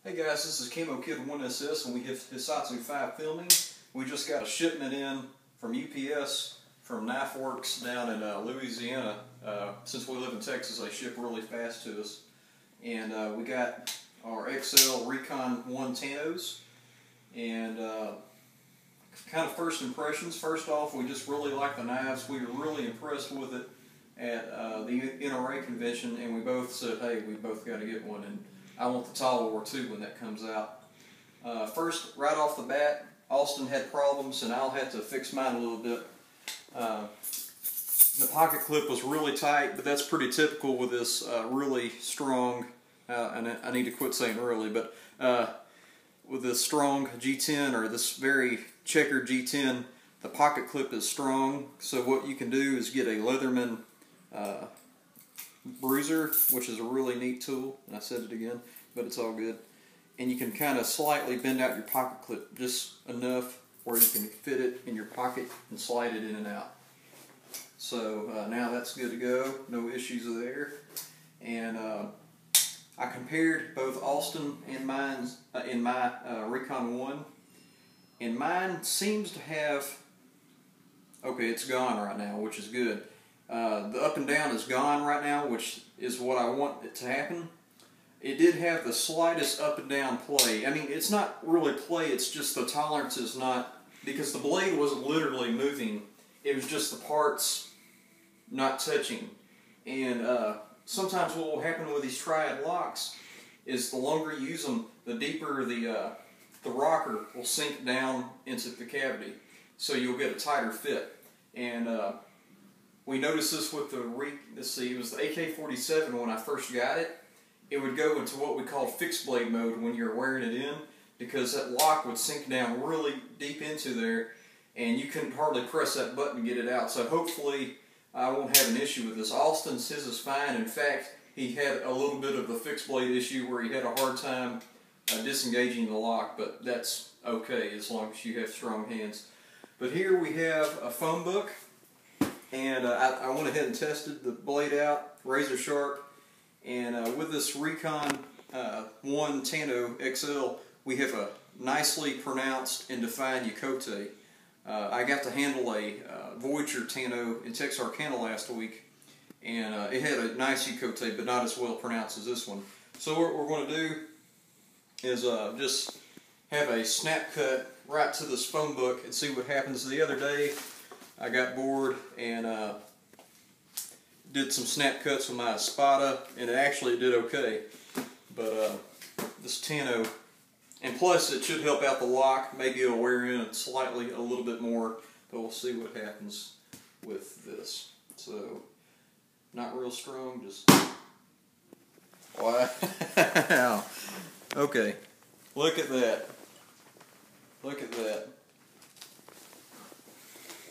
Hey guys, this is Camo Kid 1SS and we have Hisatsu 5 filming. We just got a shipment in from UPS from Knife Works down in Louisiana. Since we live in Texas, they ship really fast to us. And we got our XL Recon 1 Tanos. And kind of first impressions. First off, we just really like the knives. We were really impressed with it at the NRA convention, and we both said, hey, we both got to get one. And I want the Tall War too when that comes out. First, right off the bat, Austin had problems, and I'll have to fix mine a little bit. The pocket clip was really tight, but that's pretty typical with this really strong, and I need to quit saying really, but with this strong G10, or this very checkered G10, the pocket clip is strong. So what you can do is get a Leatherman bruiser, which is a really neat tool, and I said it again, but it's all good. And you can kind of slightly bend out your pocket clip just enough where you can fit it in your pocket and slide it in and out. So now that's good to go, no issues there. And I compared both Austin and mine in my Recon 1, and mine seems to have, okay, it's gone right now, which is good. The up and down is gone right now, which is what I want it to happen. It did have the slightest up and down play. I mean, it's not really play, it's just the tolerance is not, because the blade wasn't literally moving, it was just the parts not touching. And sometimes what will happen with these triad locks is the longer you use them, the deeper the rocker will sink down into the cavity. So you'll get a tighter fit. And we noticed this with the, it was the AK-47 when I first got it. It would go into what we call fixed blade mode when you're wearing it in, because that lock would sink down really deep into there and you couldn't hardly press that button to get it out. So hopefully I won't have an issue with this. Austin's, his is fine. In fact, he had a little bit of the fixed blade issue where he had a hard time disengaging the lock, but that's okay as long as you have strong hands. But here we have a phone book. And I went ahead and tested the blade out, razor sharp, and with this Recon 1 Tano XL, we have a nicely pronounced and defined Yokote. I got to handle a Voyager Tano in Texarkana last week, and it had a nice Yokote, but not as well pronounced as this one. So what we're going to do is just have a snap cut right to this phone book and see what happens. The other day, I got bored and did some snap cuts with my Espada, and it actually did okay. But this Tano, and plus it should help out the lock. Maybe it'll wear in slightly a little bit more, but we'll see what happens with this. So, not real strong, just... Wow. Okay, look at that. Look at that.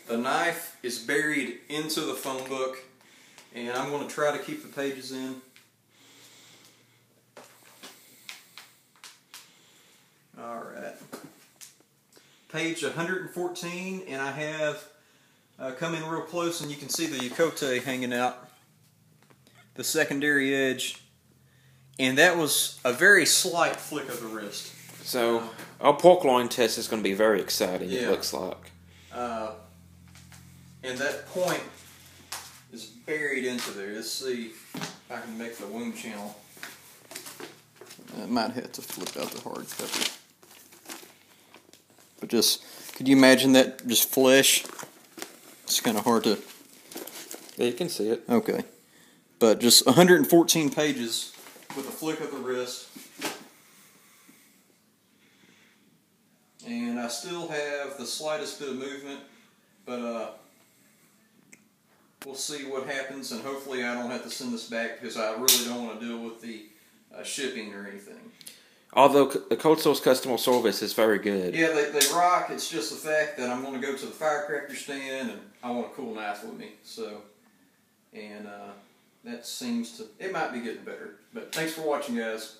The knife is buried into the phone book, and I'm going to try to keep the pages in. Alright. Page 114, and I have come in real close, and you can see the Yokote hanging out, the secondary edge, and that was a very slight flick of the wrist. So, our pork loin test is going to be very exciting, yeah. It looks like. And that point is buried into there. Let's see if I can make the wound channel. I might have to flip out the hard cover. But just, could you imagine that just flesh? It's kind of hard to... Yeah, you can see it. Okay. But just 114 pages with a flick of the wrist. And I still have the slightest bit of movement, but we'll see what happens, and hopefully I don't have to send this back because I really don't want to deal with the shipping or anything. Although the Cold Source customer service is very good. Yeah, they rock. It's just the fact that I'm going to go to the firecracker stand and I want a cool knife with me. So, and that seems to, it might be getting better. But thanks for watching, guys.